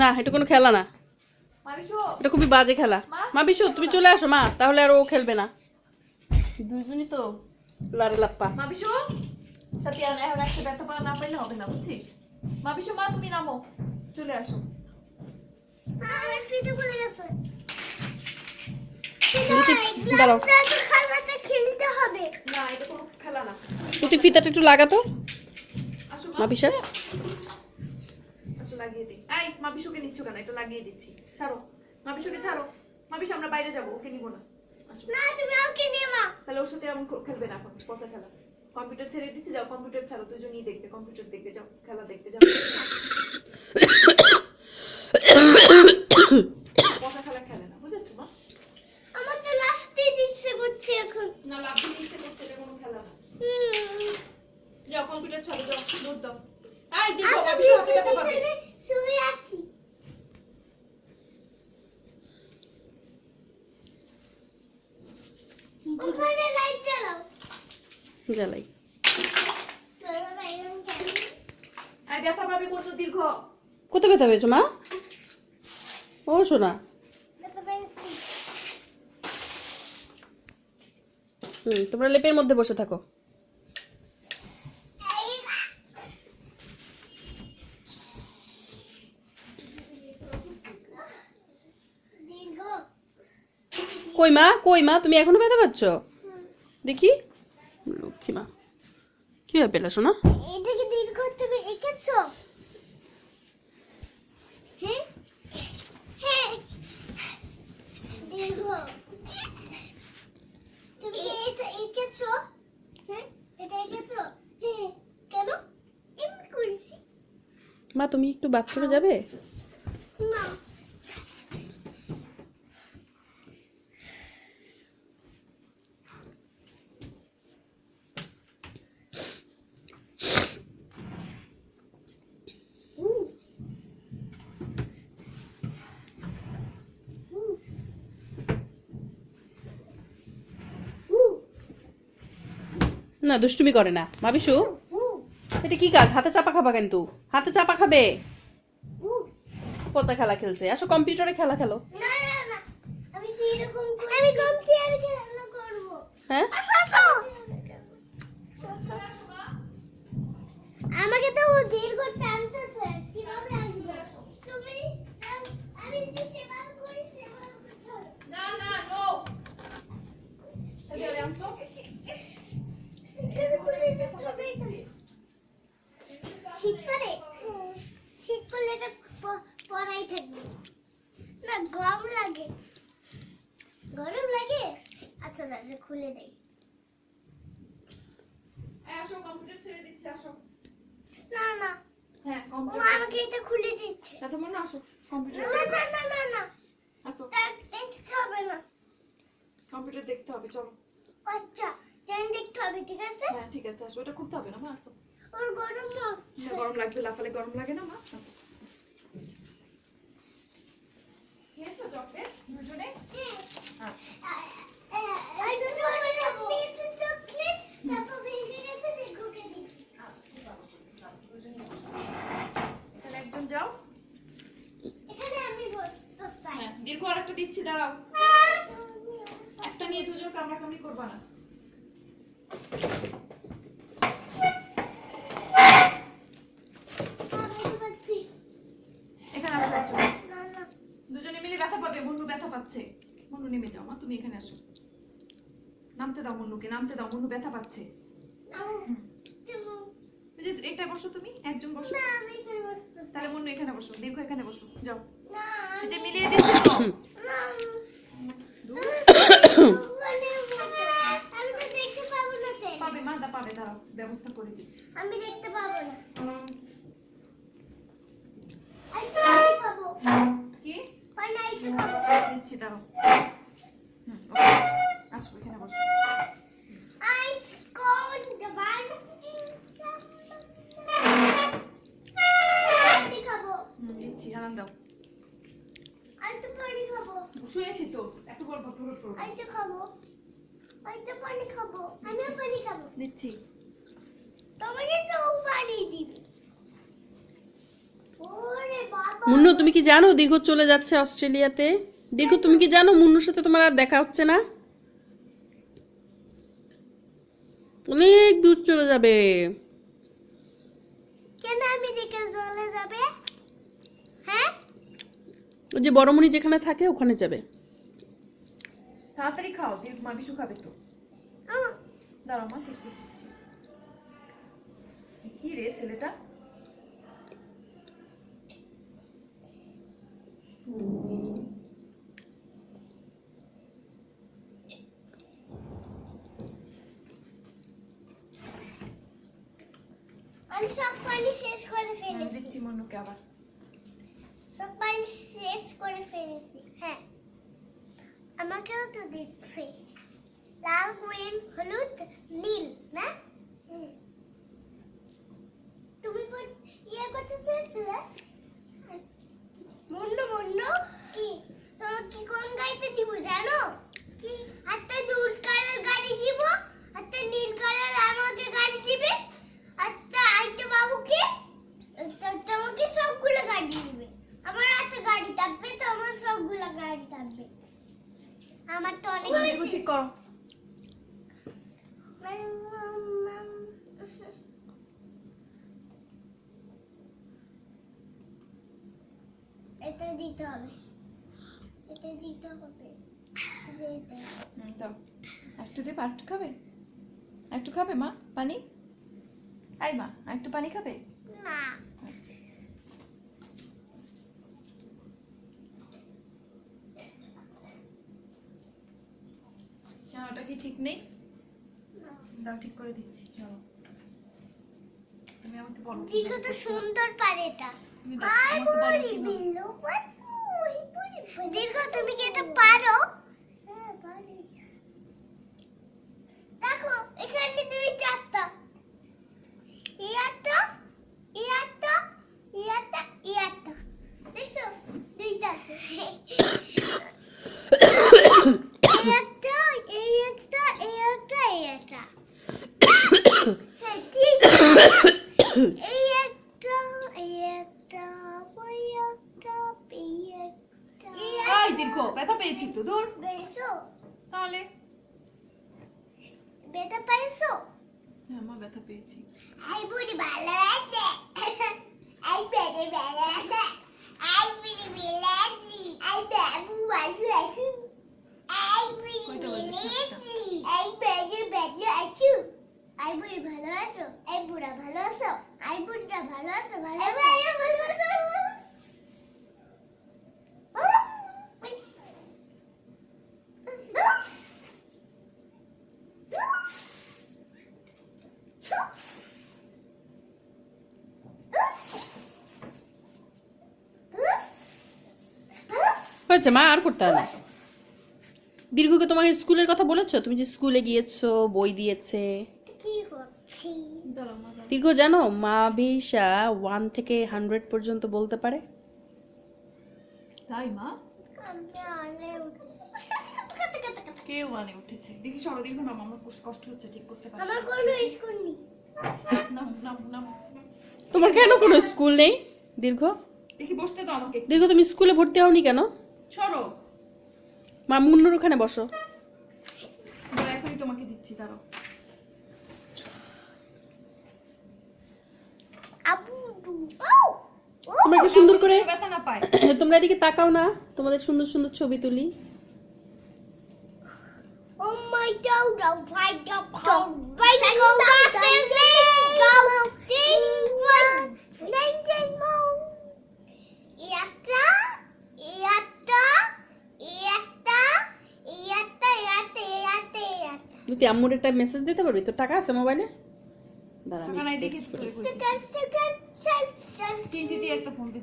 না এটা কোনো খেলা না, মাবিশু এটা খুবই বাজে খেলা। মা বিশু তুমি চলে আসো মা, তাহলে আর ও খেলবে না, দুইজনই তো লারে লাপ্পা। মাবিশু সাথে এখন একটা ব্যথা পাওয়া না পাইলে হবে না, বুঝছিস? মাবিশু মা তুমি নামো, চলে আসো। আমার ফিতে খুলে গেছে। দাঁড়াও, খেলাটা খেলতে হবে। না এটা কোনো খেলা না। তুই ফিতাটা একটু লাগাতো আসো মা বিশাল। আসো লাগিয়ে দিই। এই মাবিশুকে নিচ্ছ কেন? এটা লাগিয়ে দিচ্ছি, ছাড়ো মাবিশুকে, ছাড়ো। মাবিশু আমরা বাইরে যাবো, ওকে নিব না। আসো। না তুমি ওকে নিয়ে মা। তাহলে ওর সাথে এমন খেলবে না, এখন পচা খেলা। কম্পিউটার ছেড়ে দিচ্ছি, যাও কম্পিউটার ছাড়ো, দুজনেই দেখবে, কম্পিউটার দেখবে, যাও খেলা দেখতে যাও। পচা খেলা খেলে না, বুঝেছো মা? আমার তো লাফতে ইচ্ছে করছে এখন। না লাভ দিতে ইচ্ছে করছে, এটা কোনো খেলা না। যাও কম্পিউটার ছাড়ো, যাও লোড দাও। এই দেখো মাবিশু হাতে ব্যথা পাবে। শুয়ে আছি। ওখানে লাইট জ্বালাও। জ্বালাই। এই ব্যথা পাবে করছো দীর্ঘ। কোথায় ব্যথা পেয়েছো মা? ও শোনা, তোমরা লেপের মধ্যে বসে থাকো। কই মা তুমি এখনো ব্যথা পাচ্ছ? দেখি, লক্ষ্মী মা কি হয়ে পেলা শোনা? এটা কি দীর্ঘ তুমি এঁকেছো? হ্যাঁ হ্যাঁ দীর্ঘ তুমি কি এটা এঁকেছো? হ্যাঁ এটা এঁকেছো? হ্যাঁ কেন এমনি করেছি? মা তুমি একটু বাথরুমে যাবে? না না দুষ্টুমি করে না মা বিশু, এটা কি কাজ? হাতে চাপা খাবা কিন্তু, হাতে চাপা খাবে। পচা খেলা খেলছে, আসো কম্পিউটারে খেলা খেলো। না না না আমি সেরকম করি, আমি কম্পিউটারে খেলা করব। হ্যাঁ আসো আসো আমাকে তো ও দীর্ঘ টানতেছে, কিভাবে আসবো? তুমি আমি যদি সেবা করি, সেবা করতে হবে। না না নো চলে আম তো শীত করে, শীত করলে এটা পরাই থাকবে না, গরম লাগে, গরম লাগে। আচ্ছা দাদা খুলে দেই। এই আসো কম্পিউটার ছেড়ে দিচ্ছি, আসো। না না হ্যাঁ ও কম্পিউটার। আমাকে এটা খুলে দিচ্ছে। আচ্ছা মনে আসো কম্পিউটার। না না না না না আসো দেখতে হবে না। কম্পিউটার দেখতে হবে, চলো। আচ্ছা জান দেখতে হবে, ঠিক আছে? হ্যাঁ ঠিক আছে, আসো, এটা করতে হবে না মা, আসো। ওর গরম না লাগছে। গরম লাগবে, লাফালে গরম লাগে না মা, আসো। খেয়েছো চকলেট দুজনে? আচ্ছা এই দুটো হলো পিচ চকলেট, তারপর ভেঙে গেছে দেখোকে দিচ্ছি। তাহলে একজন যাও। এখানে আমি বসতে চাই। হ্যাঁ দীর্ঘ আরেকটা দিচ্ছি, দাঁড়াও। একটা নিয়ে দুজন কামড়াকামড়ি করবা না। এখানে আসো একজন। না না দুজনে মিলে ব্যথা পাবে, মন্নু ব্যথা পাচ্ছে। মন্নু নেমে যাও মা, তুমি এখানে আসো। নামতে দাও মন্নুকে, নামতে দাও, মন্নু ব্যথা পাচ্ছে। এই যে এটা বসো, তুমি একজন বসো। না আমি এখানে বসতে চাই। তাহলে মন্নু এখানে বসো, দীর্ঘ এখানে বসো, যাও। না এই যে মিলিয়ে দিচ্ছি তো। না আমি তো দেখতে পাবো না তে। পাবে মা, পাবে, দাঁড়াও ব্যবস্থা করে দিচ্ছি। আমি দেখতে পাবো না। আমি তো পানি খাবো। কি পানি একটু খাবো। দিচ্ছি, দাঁড়াও। ওকে আসো এখানে বসো। Ice cold one. পানি খাবো। দিচ্ছি, আরাম দাও। আর তো পানি খাবো। শুয়েছি তো, এত বড় ভটভট করবো। আর তো খাবো। আর তো পানি খাবো। আমিও পানি খাবো। দিচ্ছি। তোমাকে তো পানি দিবি। ওরে বাবা মুন্নু তুমি কি জানো দীর্ঘ চলে যাচ্ছে অস্ট্রেলিয়াতে? দীর্ঘ তুমি কি জানো মুন্নুর সাথে তোমার আর দেখা হচ্ছে না? অনেক দূর চলে যাবে। কেন আমেরিকা চলে যাবে? হ্যাঁ ওই যে বড়মণি যেখানে থাকে ওখানে যাবে। তাড়াতাড়ি খাও, মা বিশু খাবে তো। দাঁড়াও মা, ঠিক করে দিচ্ছি। কি রে ছেলেটা? আমি সব পানি শেষ করে ফেলেছি। দিচ্ছি মনুকে আবার। সব পানি শেষ করে ফেলেছি। হ্যাঁ আমাকেও তো দিচ্ছি। লাল, গ্রিন, হলুদ, নীল না? তুমি ইয়ে করতে চেয়েছিলে? মুন্নু মুন্নু কি তোমার কি কোন গাড়িতে দিব জানো? কি একটা নীল কালার গাড়ি দিব, একটা নীল কালার আমাকে গাড়ি দিবে, একটা আইতে বাবুকে তোমাকে সবগুলো গাড়ি দিবে। আমার হাতে গাড়ি থাকবে, তো আমার সবগুলো গাড়ি থাকবে। আমার তো অনেক দীর্ঘ ঠিক করো। এটা দিতে হবে, এটা দিতে হবে, যে এটা। দাও একটু দিয়ে একটু খাবে, একটু খাবে মা পানি? আই মা একটু পানি খাবে? না আচ্ছা। কেন ওটা কি ঠিক নেই? দাও ঠিক করে দিচ্ছি। চলো তুমি আমাকে বলো। দীর্ঘ তো সুন্দর পারে এটা। তুমি দাও, আই আমাকে বলো বলি কিভাবে। বিল্লু দীর্ঘ তুমি কি এটা পারো? হ্যাঁ পারি। দেখো এখানে দুই চারটা, ইয়াটা ইয়াটা ইয়াটা ইয়াটা, দেখছো দুইটা আছে। একটা এই একটা এই একটা এই একটা। হ্যাঁ ঠিক এই একটা এই একটা ওই একটা এই একটা। এই দীর্ঘ ব্যথা পেয়েছি তো, দূর। বেশো তাহলে বেটা পাইছো? হ্যাঁ মা ব্যথা পেয়েছি। আই বুড়ি ভালো আছে, আই বেড়ে ভালো আছে, আই বুড়ি ভালো আছে, আই বাবু ভালো আছে, আই বুড়ি ভালো আছে, আই বেড়ে ভালো আছে, আই বুড়ি ভালো আছো, আই বুড়া ভালো আছো, আই বুড়িটা ভালো আছো, ভালো আছো, ভালো আছো। হয়েছে মা, আর করতে হবে না। দীর্ঘকে তোমাকে স্কুলের কথা বলেছো? তুমি যে স্কুলে গিয়েছো, বই দিয়েছে। কি করছি? দাঁড়াও মা, দাঁড়াও। দীর্ঘ জানো মা ভিসা 1 থেকে 100 পর্যন্ত বলতে পারে। তাই মা? আমি আলে উঠেছি। কেউ মানে উঠেছে দেখি। সরো দীর্ঘ নাম, আমার কষ্ট হচ্ছে, ঠিক করতে পারছি আমার না। কোনো স্কুল নেই। নাম নাম নাম তোমার কেন কোনো স্কুল নেই দীর্ঘ? দেখি বসতে দাও আমাকে। দীর্ঘ তুমি স্কুলে ভর্তি হওনি কেন? সরো। মা মুন্নুর ওখানে বসো। দাঁড়াও, এখনই তোমাকে দিচ্ছি, দাঁড়াও। আবু তোমরা কি সুন্দর করে ব্যথা না পায়। তোমরা এদিকে তাকাও না, তোমাদের সুন্দর সুন্দর ছবি তুলি। Oh my God, oh my God, oh my God, go back and go, ding, dong, ding, ding, dong. Yatta, yatta, yatta, yatta, yatta, yatta, yatta. তুই আম্মুর একটা মেসেজ দিতে পারবি? তোর টাকা আছে মোবাইলে? দাঁড়া আমি টাকা নাই দেখে text করি। করে Second, second, second, second. তিনটি দিয়ে একটা ফোন দিতে